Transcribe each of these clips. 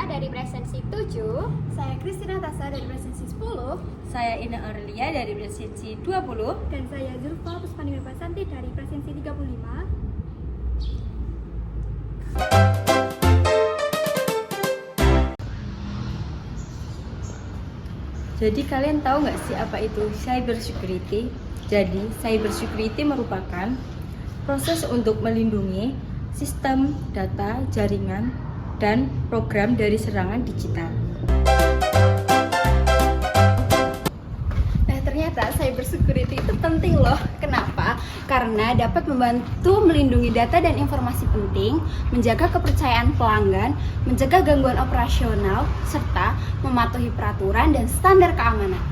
dari presensi 7. Saya Kristina Tasa dari presensi 10. Saya Ina Aurelia dari presensi 20. Dan saya Zulfa Puspaningrum Santi dari presensi 35. Jadi kalian tahu nggak sih apa itu cyber security? Jadi cyber security merupakan proses untuk melindungi sistem, data, jaringan, dan program dari serangan digital. Nah, ternyata cyber security itu penting loh. Kenapa? Karena dapat membantu melindungi data dan informasi penting, menjaga kepercayaan pelanggan, mencegah gangguan operasional, serta mematuhi peraturan dan standar keamanan.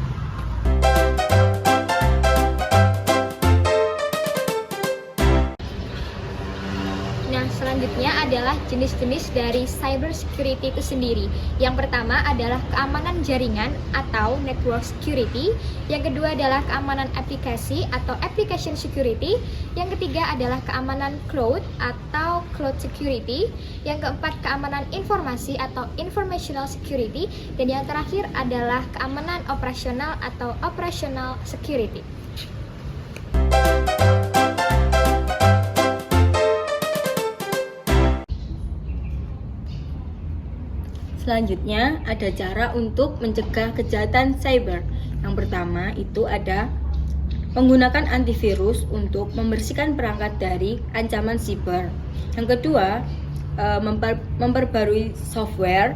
Nah, selanjutnya adalah jenis-jenis dari cyber security itu sendiri. Yang pertama adalah keamanan jaringan atau network security. Yang kedua adalah keamanan aplikasi atau application security. Yang ketiga adalah keamanan cloud atau cloud security. Yang keempat, keamanan informasi atau informational security. Dan yang terakhir adalah keamanan operasional atau operational security. Selanjutnya ada cara untuk mencegah kejahatan cyber. Yang pertama itu ada menggunakan antivirus untuk membersihkan perangkat dari ancaman siber. Yang kedua, memperbarui software.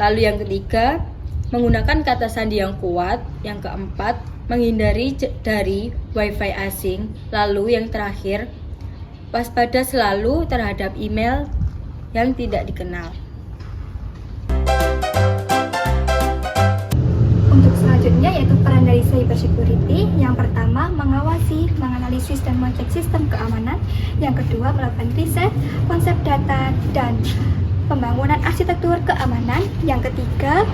Lalu yang ketiga, menggunakan kata sandi yang kuat. Yang keempat, menghindari dari wifi asing. Lalu yang terakhir, waspada selalu terhadap email yang tidak dikenal. Untuk selanjutnya yaitu peran dari cyber security. Yang pertama, mengawasi, menganalisis dan mengecek sistem keamanan. Yang kedua, melakukan riset, konsep data, dan pembangunan arsitektur keamanan. Yang ketiga,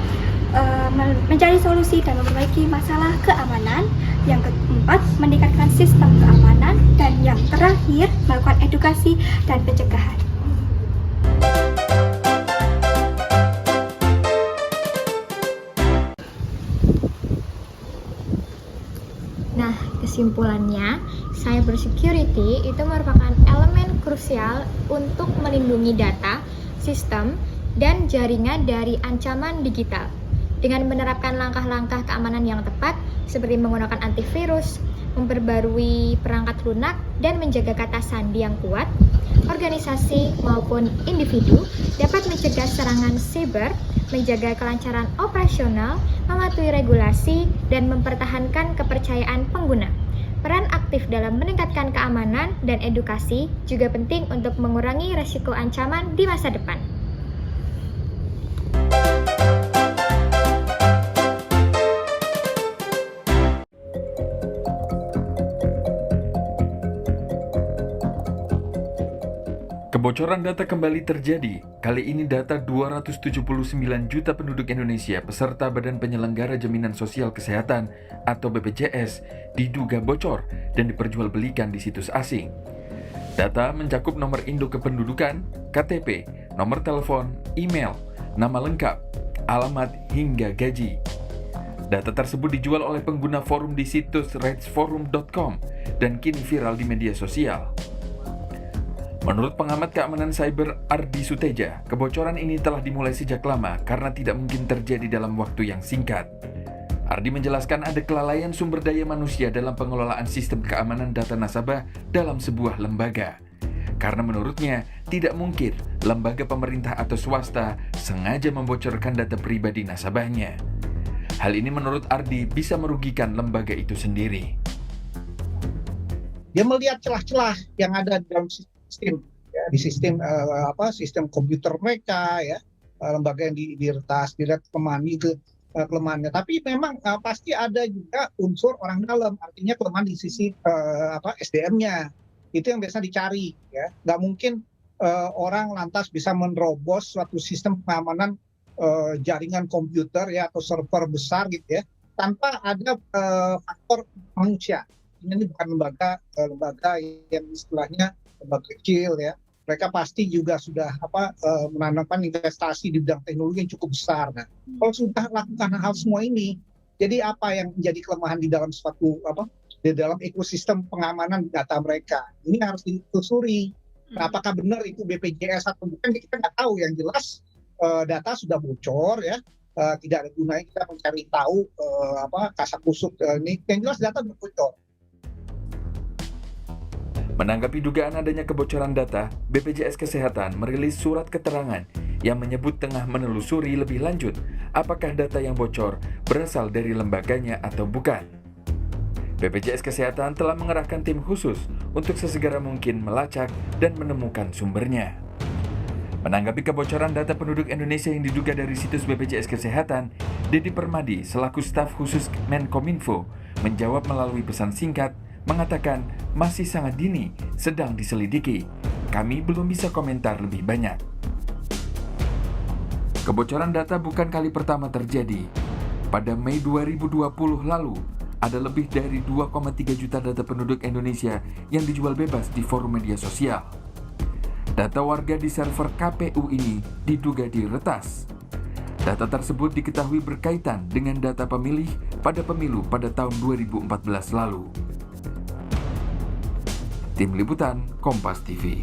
mencari solusi dan memperbaiki masalah keamanan. Yang keempat, meningkatkan sistem keamanan. Dan yang terakhir, melakukan edukasi dan pencegahan. Nah, kesimpulannya, cyber security itu merupakan elemen krusial untuk melindungi data, sistem, dan jaringan dari ancaman digital. Dengan menerapkan langkah-langkah keamanan yang tepat, seperti menggunakan antivirus, memperbarui perangkat lunak, dan menjaga kata sandi yang kuat, organisasi maupun individu dapat mencegah serangan siber, menjaga kelancaran operasional, mematuhi regulasi, dan mempertahankan kepercayaan pengguna. Peran aktif dalam meningkatkan keamanan dan edukasi juga penting untuk mengurangi risiko ancaman di masa depan. Kebocoran data kembali terjadi. Kali ini data 279 juta penduduk Indonesia peserta Badan Penyelenggara Jaminan Sosial Kesehatan atau BPJS diduga bocor dan diperjualbelikan di situs asing. Data mencakup nomor induk kependudukan, KTP, nomor telepon, email, nama lengkap, alamat, hingga gaji. Data tersebut dijual oleh pengguna forum di situs rightsforum.com dan kini viral di media sosial. Menurut pengamat keamanan cyber Ardi Suteja, kebocoran ini telah dimulai sejak lama karena tidak mungkin terjadi dalam waktu yang singkat. Ardi menjelaskan ada kelalaian sumber daya manusia dalam pengelolaan sistem keamanan data nasabah dalam sebuah lembaga. Karena menurutnya, tidak mungkin lembaga pemerintah atau swasta sengaja membocorkan data pribadi nasabahnya. Hal ini menurut Ardi bisa merugikan lembaga itu sendiri. Dia melihat celah-celah yang ada dalam sistem, ya, di sistem sistem komputer mereka, ya, lembaga yang diretas, dilihat kelemahannya. Tapi memang pasti ada juga unsur orang dalam, artinya kelemahan di sisi SDM-nya. Itu yang biasa dicari, ya. Nggak mungkin orang lantas bisa menerobos suatu sistem pengamanan jaringan komputer, ya, atau server besar gitu, ya, tanpa ada faktor manusia. Ini bukan lembaga yang istilahnya lembaga kecil, ya, mereka pasti juga sudah menanamkan investasi di bidang teknologi yang cukup besar. Nah, kalau sudah lakukan hal semua ini, jadi apa yang menjadi kelemahan di dalam di dalam ekosistem pengamanan data mereka? Ini harus ditelusuri. Nah, apakah benar itu BPJS atau bukan? Kita nggak tahu. Yang jelas data sudah bocor ya. Tidak ada gunanya kita mencari tahu kasak-kusuk ini. Yang jelas data bocor. Menanggapi dugaan adanya kebocoran data, BPJS Kesehatan merilis surat keterangan yang menyebut tengah menelusuri lebih lanjut apakah data yang bocor berasal dari lembaganya atau bukan. BPJS Kesehatan telah mengerahkan tim khusus untuk sesegera mungkin melacak dan menemukan sumbernya. Menanggapi kebocoran data penduduk Indonesia yang diduga dari situs BPJS Kesehatan, Dedi Permadi selaku staf khusus Menkominfo menjawab melalui pesan singkat mengatakan masih sangat dini, sedang diselidiki. Kami belum bisa komentar lebih banyak. Kebocoran data bukan kali pertama terjadi. Pada Mei 2020 lalu, ada lebih dari 2,3 juta data penduduk Indonesia yang dijual bebas di forum media sosial. Data warga di server KPU ini diduga diretas. Data tersebut diketahui berkaitan dengan data pemilih pada pemilu pada tahun 2014 lalu. Tim Liputan Kompas TV.